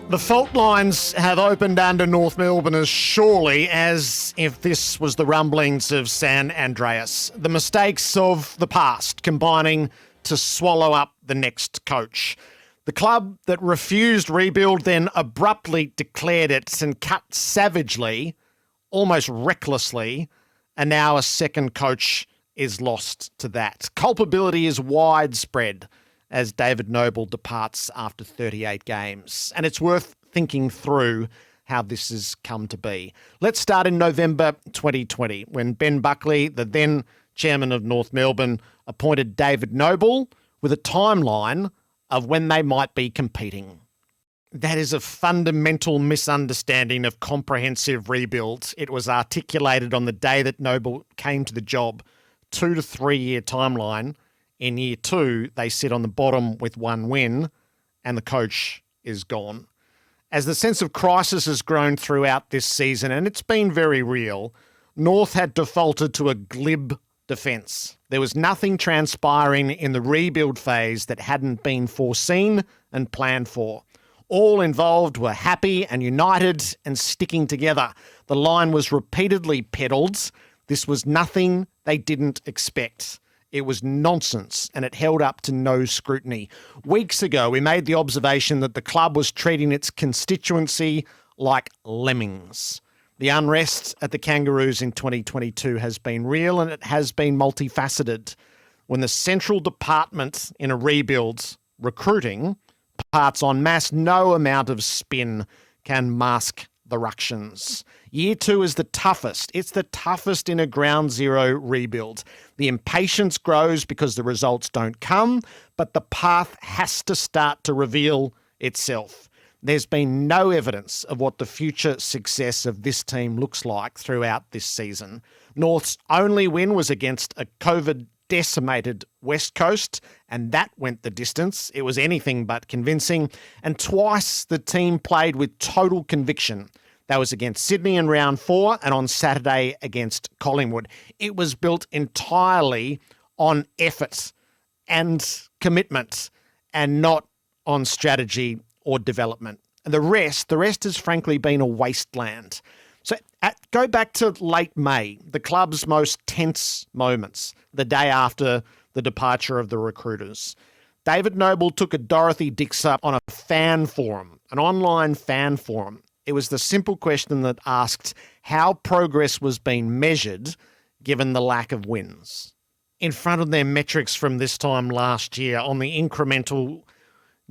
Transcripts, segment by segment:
The fault lines have opened under North Melbourne as surely as if this was the rumblings of San Andreas. The mistakes of the past combining to swallow up the next coach. The club that refused rebuild then abruptly declared it and cut savagely, almost recklessly, and now a second coach is lost to that. Culpability is widespread as David Noble departs after 38 games. And it's worth thinking through how this has come to be. Let's start in November 2020, when Ben Buckley, the then chairman of North Melbourne, appointed David Noble with a timeline of when they might be competing. That is a fundamental misunderstanding of comprehensive rebuild. It was articulated on the day that Noble came to the job, 2 to 3 year timeline. In year 2, they sit on the bottom with 1 win and the coach is gone. As the sense of crisis has grown throughout this season, and it's been very real, North had defaulted to a glib defence. There was nothing transpiring in the rebuild phase that hadn't been foreseen and planned for. All involved were happy and united and sticking together. The line was repeatedly peddled. This was nothing they didn't expect. It was nonsense, and it held up to no scrutiny. Weeks ago, we made the observation that the club was treating its constituency like lemmings. The unrest at the Kangaroos in 2022 has been real, and it has been multifaceted. When the central department in a rebuild, recruiting, parts en masse, no amount of spin can mask the ructions. Year 2 is the toughest. It's the toughest in a ground zero rebuild. The impatience grows because the results don't come, but the path has to start to reveal itself. There's been no evidence of what the future success of this team looks like throughout this season. North's only win was against a COVID-decimated West Coast, and that went the distance. It was anything but convincing. And twice the team played with total conviction. That was against Sydney in round 4 and on Saturday against Collingwood. It was built entirely on effort and commitment and not on strategy or development. And the rest has frankly been a wasteland. So go back to late May, the club's most tense moments, the day after the departure of the recruiters. David Noble took a Dorothy Dix up on a fan forum, an online fan forum. It was the simple question that asked how progress was being measured given the lack of wins. In front of their metrics from this time last year on the incremental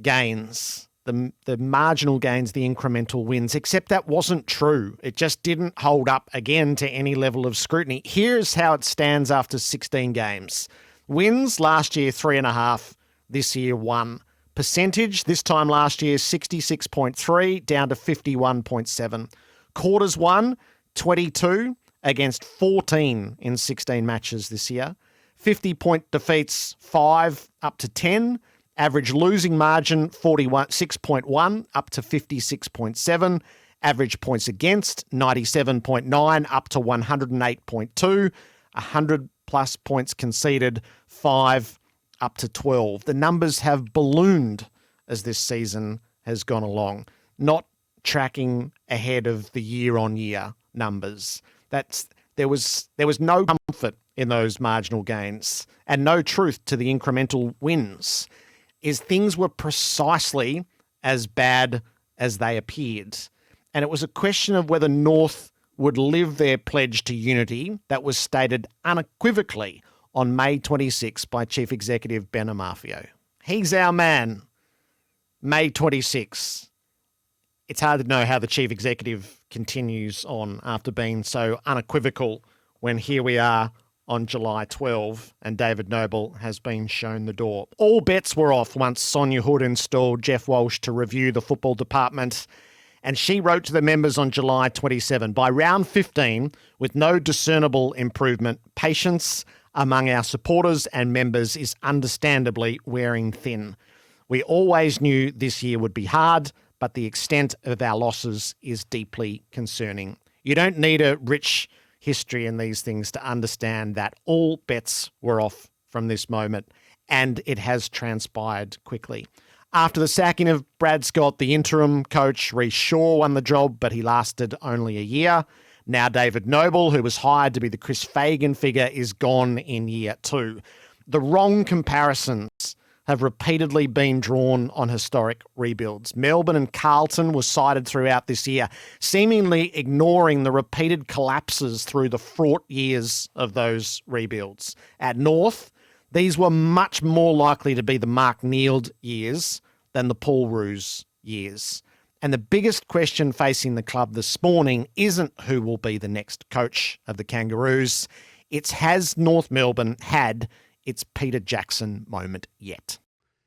gains, the marginal gains, the incremental wins, except that wasn't true. It just didn't hold up again to any level of scrutiny. Here's how it stands after 16 games. Wins last year, 3.5. This year, 1. Percentage this time last year, 66.3 down to 51.7. Quarters won, 22 against 14 in 16 matches this year. 50-point defeats, 5 up to 10. Average losing margin, 6.1 up to 56.7. Average points against, 97.9 up to 108.2. 100 plus points conceded, 5 up to 12. The numbers have ballooned as this season has gone along, not tracking ahead of the year-on-year numbers. There was no comfort in those marginal gains and no truth to the incremental wins. Things were precisely as bad as they appeared. And it was a question of whether North would live their pledge to unity that was stated unequivocally on May 26 by Chief Executive Ben Amarfio. He's our man. May 26. It's hard to know how the Chief Executive continues on after being so unequivocal when here we are on July 12 and David Noble has been shown the door. All bets were off once Sonia Hood installed Jeff Walsh to review the football department, and she wrote to the members on July 27, by round 15, with no discernible improvement, patience among our supporters and members is understandably wearing thin. We always knew this year would be hard, but the extent of our losses is deeply concerning. You don't need a rich history in these things to understand that all bets were off from this moment, and it has transpired quickly. After the sacking of Brad Scott, the interim coach, Rhys Shaw, won the job, but he lasted only a year. Now David Noble, who was hired to be the Chris Fagan figure, is gone in year 2. The wrong comparisons have repeatedly been drawn on historic rebuilds. Melbourne and Carlton were cited throughout this year, seemingly ignoring the repeated collapses through the fraught years of those rebuilds. At North, these were much more likely to be the Mark Neild years than the Paul Roos years. And the biggest question facing the club this morning isn't who will be the next coach of the Kangaroos. It's, has North Melbourne had its Peter Jackson moment yet?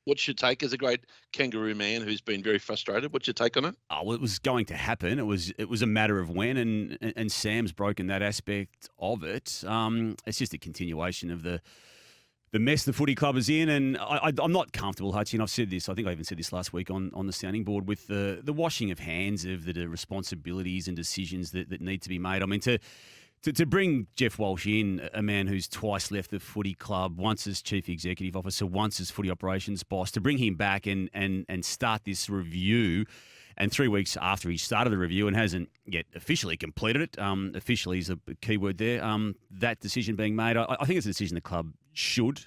What's your take as a great Kangaroo man who's been very frustrated? What's your take on it? Oh, well, it was going to happen. It was a matter of when, and Sam's broken that aspect of it. It's just a continuation of the mess the footy club is in, and I'm not comfortable, Hutchie, and I've said this, I think I even said this last week on the sounding board, with the washing of hands of the responsibilities and decisions that need to be made. I mean, to bring Jeff Walsh in, a man who's twice left the footy club, once as chief executive officer, once as footy operations boss, to bring him back and start this review, and 3 weeks after he started the review and hasn't yet officially completed it, officially is a key word there, that decision being made, I think it's a decision the club should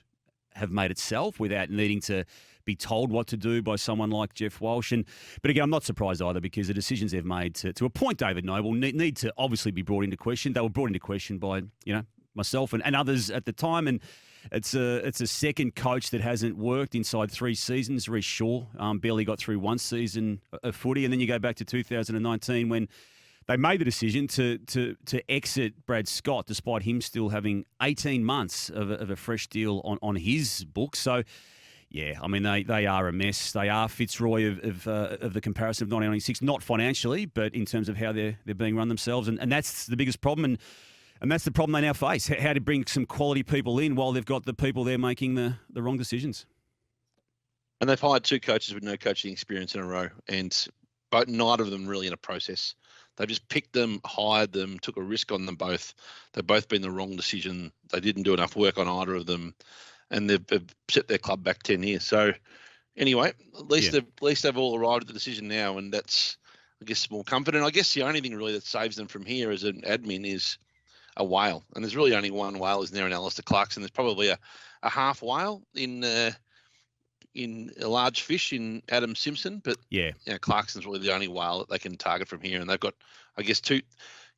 have made itself without needing to be told what to do by someone like Jeff Walsh. But again, I'm not surprised either, because the decisions they've made to appoint David Noble need to obviously be brought into question. They were brought into question by myself and others at the time, and it's a second coach that hasn't worked inside 3 seasons. Rhys Shaw barely got through 1 season of footy, and then you go back to 2019 when they made the decision to exit Brad Scott, despite him still having 18 months of a fresh deal on his book. So, yeah, I mean, they are a mess. They are Fitzroy of the comparison of 1996, not financially, but in terms of how they're being run themselves. And that's the biggest problem. And that's the problem they now face, how to bring some quality people in while they've got the people there making the wrong decisions. And they've hired 2 coaches with no coaching experience in a row, and neither of them really in a process. They just picked them, hired them, took a risk on them both. They've both been the wrong decision. They didn't do enough work on either of them, and they've set their club back 10 years. So anyway, at least they've all arrived at the decision now, and that's, I guess, more comfort. And I guess the only thing really that saves them from here as an admin is a whale. And there's really only one whale, isn't there, in Alistair Clarkson. There's probably a half whale in a large fish in Adam Simpson, but Clarkson's really the only whale that they can target from here. And they've got, I guess, 2.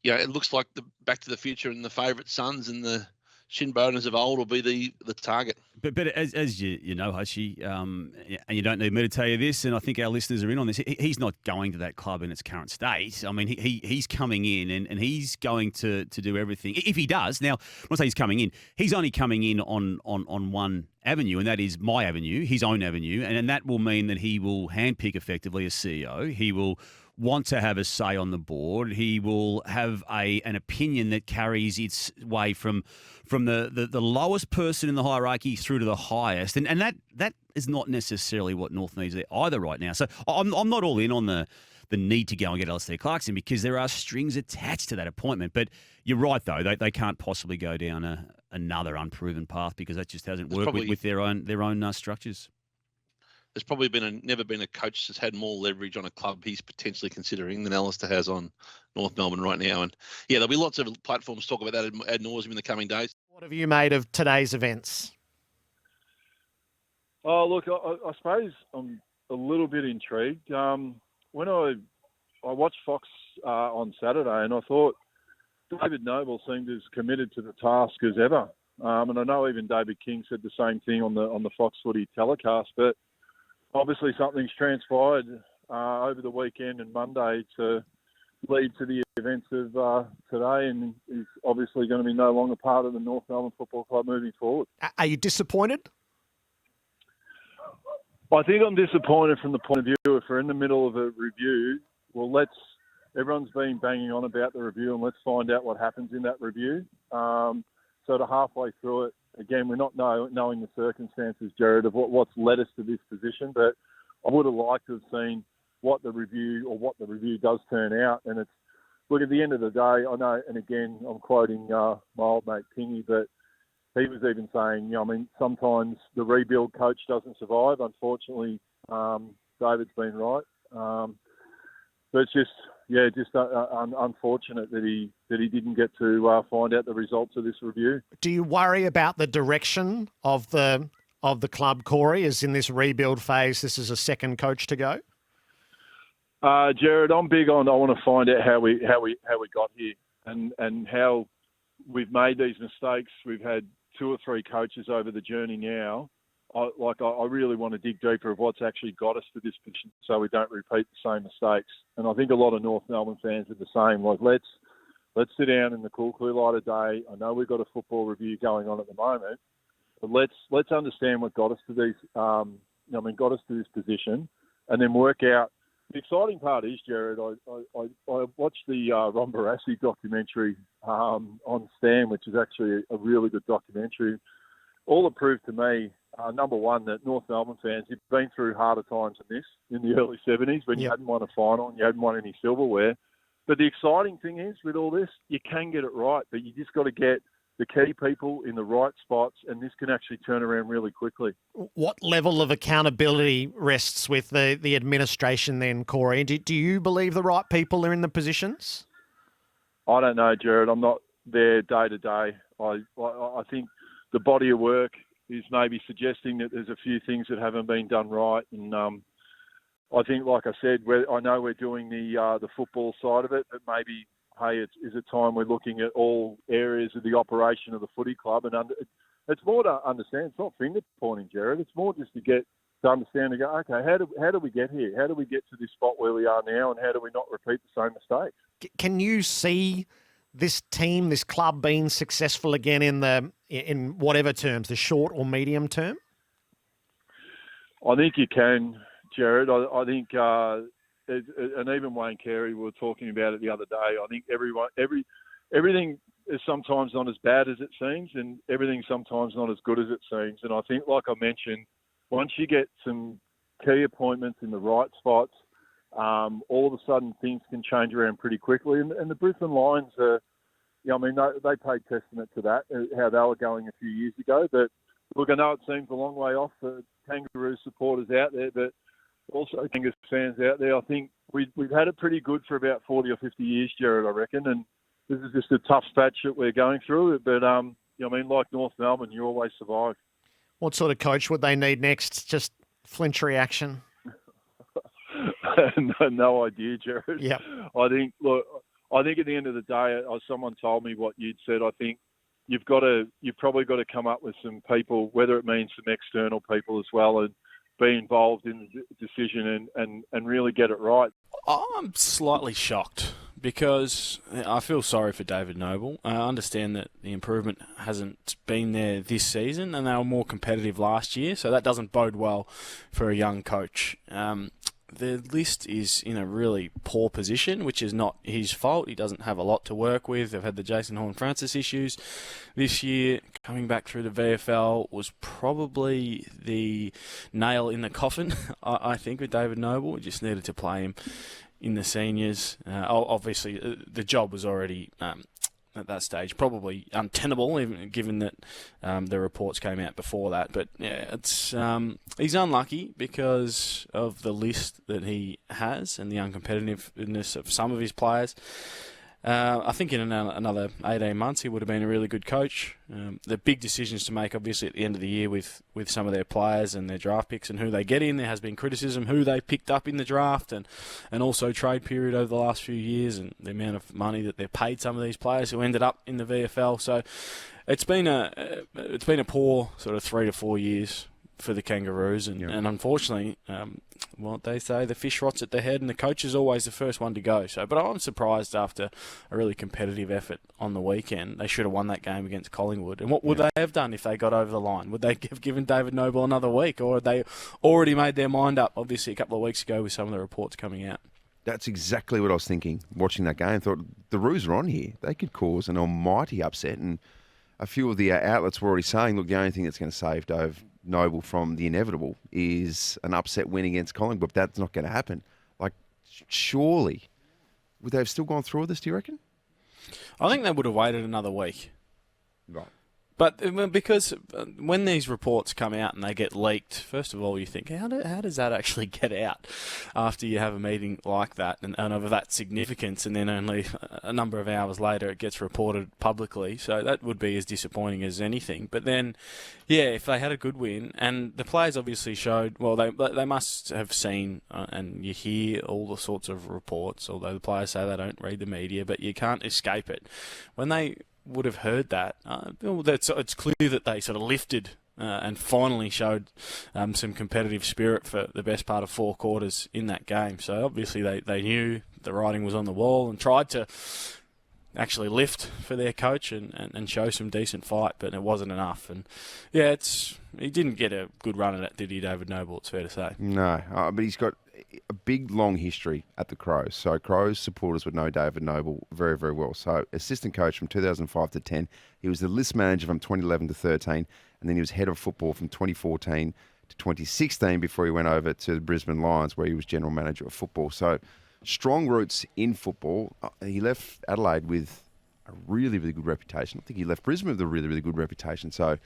It looks like the Back to the Future and the Favourite Sons and the Shinboners of old will be the target. But as you know, Hutchie, and you don't need me to tell you this, and I think our listeners are in on this, he's not going to that club in its current state. I mean, he's coming in and he's going to do everything. If he does, now, when I say he's coming in, he's only coming in on one avenue, and that is my avenue, his own avenue, and that will mean that he will handpick effectively a CEO. He will want to have a say on the board. He will have an opinion that carries its way from the lowest person in the hierarchy through to the highest, and that is not necessarily what North needs either right now. So I'm not all in on the need to go and get Alistair Clarkson, because there are strings attached to that appointment. But you're right, though, they can't possibly go down another unproven path, because that just hasn't worked with their own structures. There's probably never been a coach that's had more leverage on a club he's potentially considering than Alistair has on North Melbourne right now. And yeah, there'll be lots of platforms to talk about that ad nauseum in the coming days. What have you made of today's events? Oh, look, I suppose I'm a little bit intrigued. When I watched Fox on Saturday, and I thought David Noble seemed as committed to the task as ever. And I know even David King said the same thing on the Fox Footy telecast, but obviously something's transpired over the weekend and Monday to lead to the events of today, and is obviously going to be no longer part of the North Melbourne Football Club moving forward. Are you disappointed? I think I'm disappointed from the point of view, if we're in the middle of a review, well, everyone's been banging on about the review, and let's find out what happens in that review. So to halfway through it, again, we're not knowing the circumstances, Gerard, of what's led us to this position, but I would have liked to have seen what the review does turn out. And it's, look, at the end of the day, I know, and again, I'm quoting my old mate Pingy, but he was even saying, sometimes the rebuild coach doesn't survive. Unfortunately, David's been right. But it's just unfortunate that he didn't get to find out the results of this review. Do you worry about the direction of the club, Corey, as in this rebuild phase? This is a second coach to go. Gerard, I'm big on. I want to find out how we got here and how we've made these mistakes. We've had 2 or 3 coaches over the journey now. I really want to dig deeper of what's actually got us to this position so we don't repeat the same mistakes. And I think a lot of North Melbourne fans are the same. Like, let's sit down in the cool, clear light of day. I know we've got a football review going on at the moment, but let's understand what got us to these. Got us to this position, and then work out. The exciting part is, Gerard, I watched the Ron Barassi documentary on STAN, which is actually a really good documentary. All it proved to me, number one, that North Melbourne fans have been through harder times than this in the early 70s when you hadn't won a final and you hadn't won any silverware. But the exciting thing is, with all this, you can get it right, but you just got to get the key people in the right spots, and this can actually turn around really quickly. What level of accountability rests with the administration then, Corey? Do you believe the right people are in the positions? I don't know, Gerard. I'm not there day to day. I think the body of work is maybe suggesting that there's a few things that haven't been done right. And I think, like I said, I know we're doing the football side of it, but maybe, hey, is it time we're looking at all areas of the operation of the footy club? And it's more to understand. It's not finger pointing, Gerard. It's more just to understand and go, okay, how do we get here? How do we get to this spot where we are now, and how do we not repeat the same mistakes? Can you see this team, this club being successful again in whatever terms, the short or medium term? I think you can, Gerard. I think, and even Wayne Carey, we were talking about it the other day. I think everything is sometimes not as bad as it seems, and everything's sometimes not as good as it seems. And I think, like I mentioned, once you get some key appointments in the right spots, all of a sudden things can change around pretty quickly. And the Brisbane Lions are, they paid testament to that, how they were going a few years ago. But look, I know it seems a long way off for Kangaroo supporters out there, but also Kangaroo fans out there. I think we've had it pretty good for about 40 or 50 years, Gerard, I reckon. And this is just a tough patch that we're going through. But, like North Melbourne, you always survive. What sort of coach would they need next? Just flinch reaction? No idea, Gerard. Yeah. I think at the end of the day, someone told me what you'd said. I think you've probably got to come up with some people, whether it means some external people as well, and be involved in the decision and really get it right. I'm slightly shocked because I feel sorry for David Noble. I understand that the improvement hasn't been there this season, and they were more competitive last year, so that doesn't bode well for a young coach. The list is in a really poor position, which is not his fault. He doesn't have a lot to work with. They've had the Jason Horne-Francis issues this year. Coming back through the VFL was probably the nail in the coffin, I think, with David Noble. We just needed to play him in the seniors. Obviously, the job was already at that stage probably untenable, even given that the reports came out before that. But yeah, it's he's unlucky because of the list that he has and the uncompetitiveness of some of his players. I think in another 18 months he would have been a really good coach. The big decisions to make, obviously, at the end of the year with some of their players and their draft picks and who they get in. There has been criticism who they picked up in the draft and also trade period over the last few years and the amount of money that they've paid some of these players who ended up in the VFL. So it's been a poor sort of 3 to 4 years for the Kangaroos, and unfortunately, what they say, the fish rots at the head, and the coach is always the first one to go. So, but I'm surprised after a really competitive effort on the weekend, they should have won that game against Collingwood. And what would they have done if they got over the line? Would they have given David Noble another week, or had they already made their mind up? Obviously, a couple of weeks ago with some of the reports coming out. That's exactly what I was thinking watching that game. I thought the Roos are on here; they could cause an almighty upset, and a few of the outlets were already saying, "Look, the only thing that's going to save Dave Noble from the inevitable is an upset win against Collingwood." That's not going to happen. Like, surely, would they have still gone through with this, do you reckon? I think they would have waited another week. Right. But because when these reports come out and they get leaked, first of all, you think, how does that actually get out after you have a meeting like that and of that significance, and then only a number of hours later it gets reported publicly? So that would be as disappointing as anything. But then, yeah, if they had a good win, and the players obviously showed, well, they must have seen, and you hear all the sorts of reports, although the players say they don't read the media, but you can't escape it. When they would have heard that, it's clear that they sort of lifted and finally showed some competitive spirit for the best part of 4 quarters in that game. So obviously they knew the writing was on the wall and tried to actually lift for their coach and show some decent fight, but it wasn't enough. And yeah, he didn't get a good run at it, did he, David Noble? It's fair to say. No, but he's got a big, long history at the Crows. So Crows supporters would know David Noble very, very well. So assistant coach from 2005 to 10. He was the list manager from 2011 to 13. And then he was head of football from 2014 to 2016 before he went over to the Brisbane Lions, where he was general manager of football. So strong roots in football. He left Adelaide with a really, really good reputation. I think he left Brisbane with a really, really good reputation. So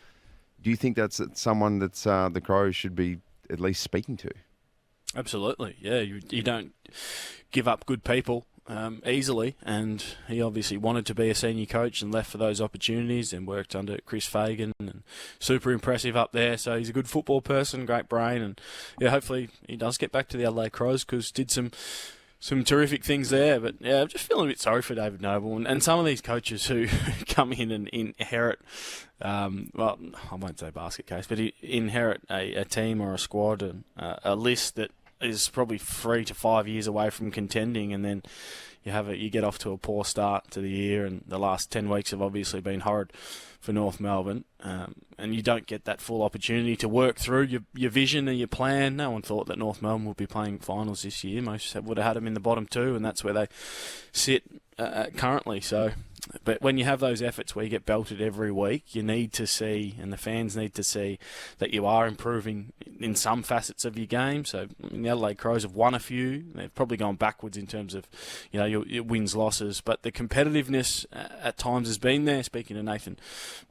do you think that's someone that the Crows should be at least speaking to? Absolutely, yeah. You don't give up good people easily, and he obviously wanted to be a senior coach and left for those opportunities and worked under Chris Fagan, and super impressive up there. So he's a good football person, great brain, and yeah, hopefully he does get back to the Adelaide Crows, because did some terrific things there. But yeah, I'm just feeling a bit sorry for David Noble and some of these coaches who come in and inherit, well, I won't say basket case, but inherit a team or a squad and a list that is probably 3 to 5 years away from contending, and then you get off to a poor start to the year, and the last 10 weeks have obviously been horrid for North Melbourne, and you don't get that full opportunity to work through your vision and your plan. No one thought that North Melbourne would be playing finals this year. Most would have had them in the bottom 2, and that's where they sit currently. So, but when you have those efforts where you get belted every week, you need to see, and the fans need to see, that you are improving in some facets of your game. So the Adelaide Crows have won a few. They've probably gone backwards in terms of, your wins, losses, but the competitiveness at times has been there. Speaking to Nathan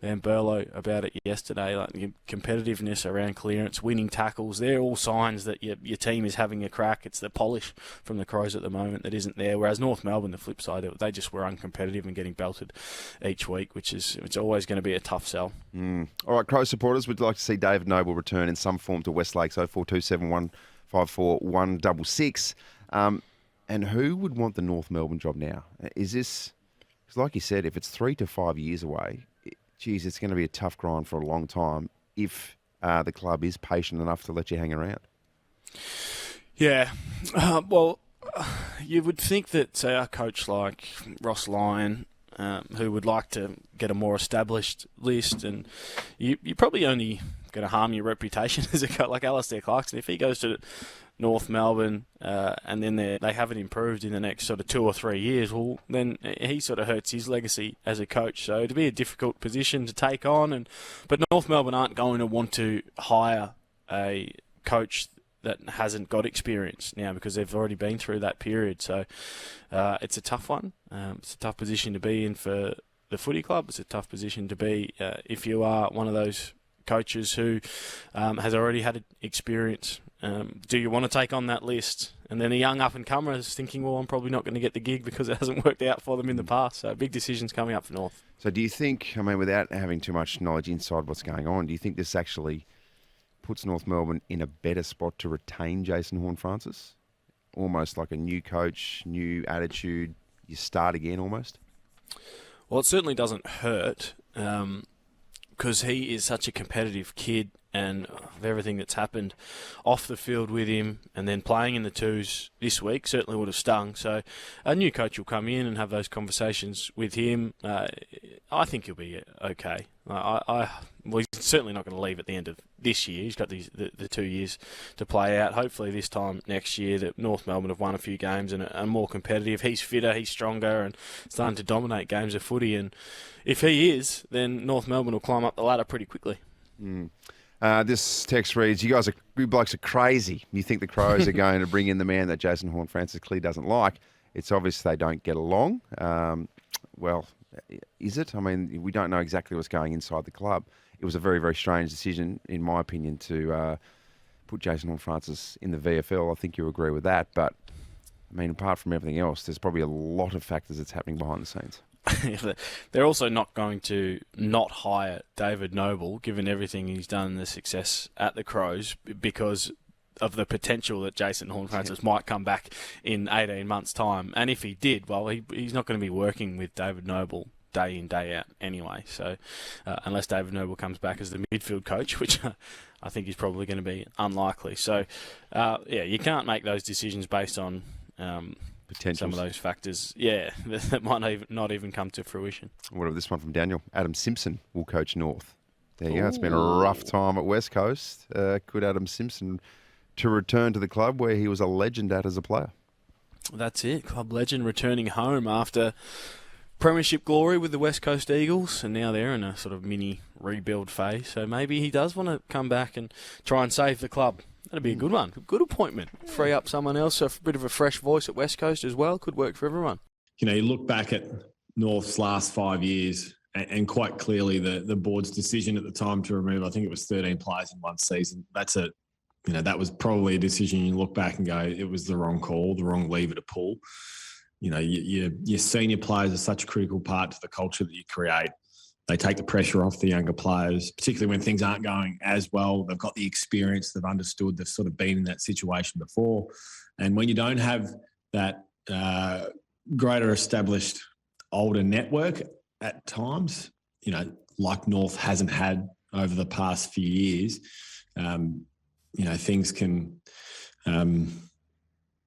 Van Berlo about it yesterday, like competitiveness around clearance, winning tackles, they're all signs that your team is having a crack. It's the polish from the Crows at the moment that isn't there. Whereas North Melbourne, the flip side, they just were uncompetitive and getting belted each week, it's always going to be a tough sell. All right, Crows supporters, we'd like to see David Noble return in some form to Westlake, so 0427 154 166. And who would want the North Melbourne job now? Is this, because like you said, if it's 3 to 5 years away, it's going to be a tough grind for a long time if the club is patient enough to let you hang around. Yeah, well, you would think that, say, a coach like Ross Lyon, who would like to get a more established list, and you're probably only going to harm your reputation as a coach like Alistair Clarkson. If he goes to North Melbourne and then they haven't improved in the next sort of 2 or 3 years, well, then he sort of hurts his legacy as a coach. So it'd be a difficult position to take on. But North Melbourne aren't going to want to hire a coach that hasn't got experience now, because they've already been through that period. So it's a tough one. It's a tough position to be in for the footy club. It's a tough position to be if you are one of those coaches who has already had experience. Do you want to take on that list? And then a young up-and-comer is thinking, well, I'm probably not going to get the gig because it hasn't worked out for them in the past. So big decisions coming up for North. So do you think, without having too much knowledge inside what's going on, do you think this actually puts North Melbourne in a better spot to retain Jason Horne-Francis? Almost like a new coach, new attitude, you start again almost? Well, it certainly doesn't hurt because he is such a competitive kid, and of everything that's happened off the field with him and then playing in the twos this week certainly would have stung. So a new coach will come in and have those conversations with him. I think he'll be okay. Well, he's certainly not going to leave at the end of this year. He's got the 2 years to play out. Hopefully this time next year that North Melbourne have won a few games and are more competitive. He's fitter, he's stronger and starting to dominate games of footy. And if he is, then North Melbourne will climb up the ladder pretty quickly. This text reads, you blokes are crazy. You think the Crows are going to bring in the man that Jason Horne-Francis clearly doesn't like. It's obvious they don't get along. Is it? I mean, we don't know exactly what's going inside the club. It was a very, very strange decision, in my opinion, to put Jason Horne-Francis in the VFL. I think you agree with that. But, I mean, apart from everything else, there's probably a lot of factors that's happening behind the scenes. They're also not going to not hire David Noble, given everything he's done and the success at the Crows, because of the potential that Jason Horne-Francis might come back in 18 months' time. And if he did, well, he's not going to be working with David Noble day in, day out anyway. So unless David Noble comes back as the midfield coach, which I think is probably going to be unlikely. So, you can't make those decisions based on some of those factors, that might not even come to fruition. What about this one from Daniel? Adam Simpson will coach North. There you go. It's been a rough time at West Coast. Could Adam Simpson to return to the club where he was a legend at as a player? That's it. Club legend returning home after premiership glory with the West Coast Eagles, and now they're in a sort of mini rebuild phase. So maybe he does want to come back and try and save the club. That'd be a good one. Good appointment. Free up someone else, a bit of a fresh voice at West Coast as well. Could work for everyone. You look back at North's last 5 years, and quite clearly the board's decision at the time to remove, I think it was 13 players in one season. That was probably a decision you look back and go, it was the wrong call, the wrong lever to pull. Your senior players are such a critical part to the culture that you create. They take the pressure off the younger players, particularly when things aren't going as well. They've got the experience, they've understood, they've sort of been in that situation before. And when you don't have that greater established older network at times, like North hasn't had over the past few years, things can,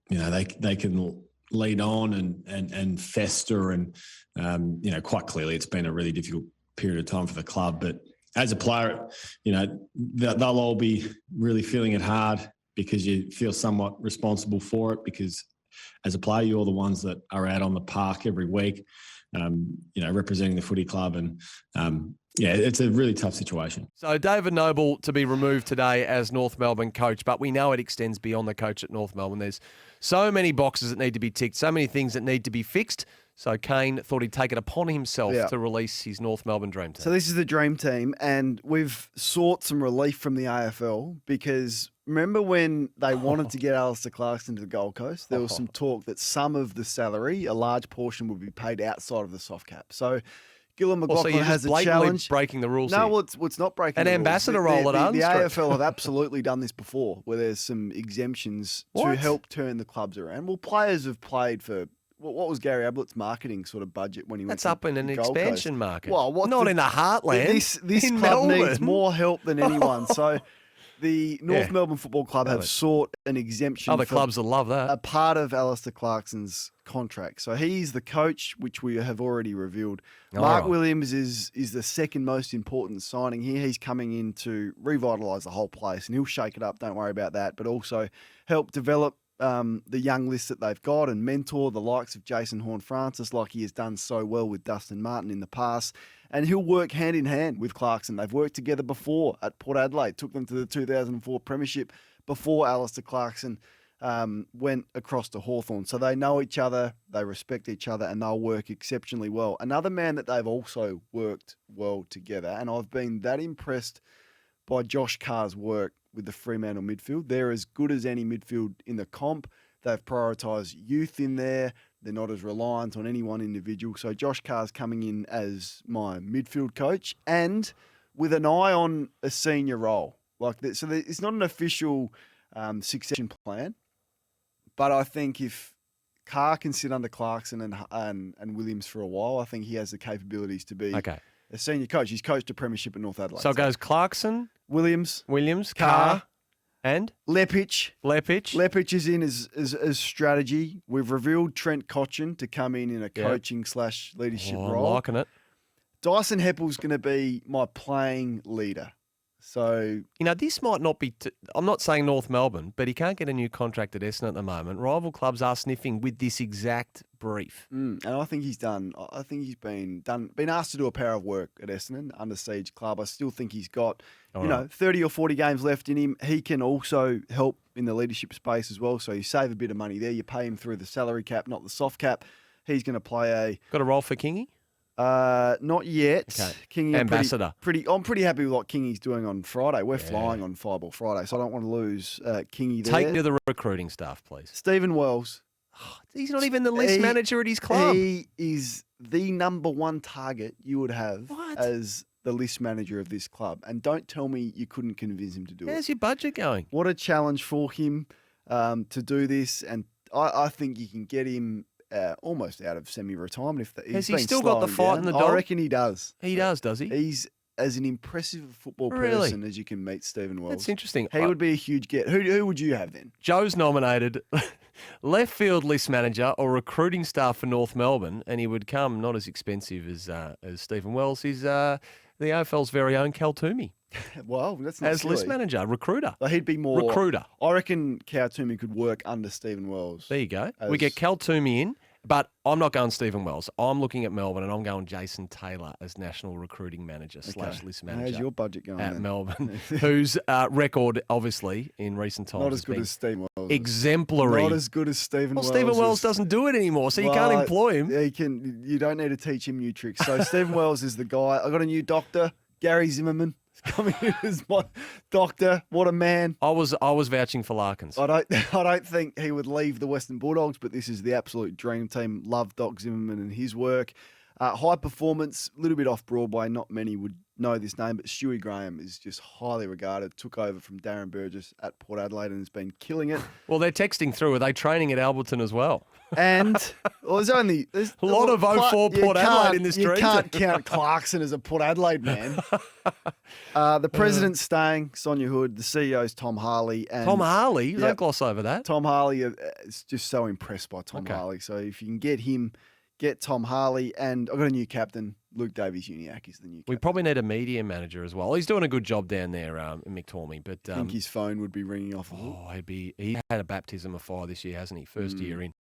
they can lead on and fester. And, quite clearly it's been a really difficult period of time for the club. But as a player, they'll all be really feeling it hard because you feel somewhat responsible for it, because as a player, you're the ones that are out on the park every week, representing the footy club. And, it's a really tough situation. So David Noble to be removed today as North Melbourne coach, but we know it extends beyond the coach at North Melbourne. There's so many boxes that need to be ticked, so many things that need to be fixed. So Kane thought he'd take it upon himself to release his North Melbourne dream team. So this is the dream team, and we've sought some relief from the AFL because remember when they wanted to get Alistair Clarkson to the Gold Coast? There was some talk that some of the salary, a large portion, would be paid outside of the soft cap. So Gillum McLaughlin has a challenge. Breaking the rules. No, here. well, it's not breaking an the ambassador rules. role at the AFL have absolutely done this before, where there's some exemptions to help turn the clubs around. Well, players have played for. What was Gary Ablett's marketing sort of budget when he went? That's up in an expansion market. Well, not in the heartland. This in club Melbourne. needs more help than anyone. So the North Melbourne Football Club have sought an exemption. Other clubs will love that. A part of Alistair Clarkson's contract. So he's the coach, which we have already revealed. Mark Williams is the second most important signing here. He's coming in to revitalise the whole place, and he'll shake it up. Don't worry about that. But also help develop the young list that they've got and mentor the likes of Jason Horne-Francis, like he has done so well with Dustin Martin in the past. And he'll work hand in hand with Clarkson. They've worked together before at Port Adelaide, took them to the 2004 Premiership before Alistair Clarkson went across to Hawthorn. So they know each other, they respect each other, and they'll work exceptionally well. Another man that they've also worked well together, and I've been that impressed by Josh Carr's work with the Fremantle midfield. They're as good as any midfield in the comp. They've prioritised youth in there. They're not as reliant on any one individual. So Josh Carr's coming in as my midfield coach and with an eye on a senior role. So it's not an official succession plan, but I think if Carr can sit under Clarkson and Williams for a while, I think he has the capabilities to be a senior coach. He's coached a premiership at North Adelaide. So it goes Clarkson, Williams, Carr, and Leppich. Leppich. Leppich is in as strategy. We've revealed Trent Cotchin to come in a coaching / leadership role. I'm liking it. Dyson Heppel's going to be my playing leader. So, this might not be... I'm not saying North Melbourne, but he can't get a new contract at Essendon at the moment. Rival clubs are sniffing with this exact brief. And I think he's done... I think he's been asked to do a power of work at Essendon, under siege club. I still think he's got, 30 or 40 games left in him. He can also help in the leadership space as well. So you save a bit of money there. You pay him through the salary cap, not the soft cap. He's going to play Got a role for Kingy? Not yet. Okay. Kingy, Ambassador. I'm pretty happy with what Kingy's doing on Friday. We're flying on Fireball Friday, so I don't want to lose Kingy there. Take me to the recruiting staff, please. Stephen Wells. He's not even the list manager at his club. He is the number one target you would have as the list manager of this club. And don't tell me you couldn't convince him to do it. How's your budget going? What a challenge for him to do this. And I think you can get him almost out of semi-retirement. Has he still got the fight in the dog? I reckon he does. He does he? He's as an impressive football person as you can meet, Stephen Wells. That's interesting. He would be a huge get. Who would you have then? Joe's nominated left field list manager or recruiting staff for North Melbourne, and he would come not as expensive as Stephen Wells. He's the AFL's very own Cal Toomey. Well, that's not as silly. list manager, recruiter. But he'd be more recruiter. I reckon Cal Toomey could work under Stephen Wells. There you go. We get Cal Toomey in. But I'm not going Stephen Wells. I'm looking at Melbourne, and I'm going Jason Taylor as national recruiting manager / list manager. How's your budget going at then? Melbourne? Whose record, obviously, in recent times not as good as Stephen Wells. Exemplary. Not as good as Stephen Wells. Well, Stephen Wells doesn't do it anymore, so you can't employ him. He can. You don't need to teach him new tricks. So Stephen Wells is the guy. I got a new doctor, Gary Zimmerman. Coming in as my doctor. What a man. I was vouching for Larkins. I don't think he would leave the Western Bulldogs, but this is the absolute dream team. Love Doc Zimmerman and his work. High performance, a little bit off Broadway. Not many would know this name, but Stewie Graham is just highly regarded. Took over from Darren Burgess at Port Adelaide and has been killing it. Well, they're texting through. Are they training at Alberton as well? And there's a lot of 04 Port Adelaide in this dream. You can't count Clarkson as a Port Adelaide man. The president's staying, Sonia Hood. The CEO's Tom Harley. And Tom Harley? Don't gloss over that. Tom Harley is just so impressed by Tom Harley. So if you can get him, get Tom Harley. And I've got a new captain. Luke Davies-Uniacke is the new captain. We probably need a media manager as well. He's doing a good job down there in McTormey. But I think his phone would be ringing off. He had a baptism of fire this year, hasn't he? First year in.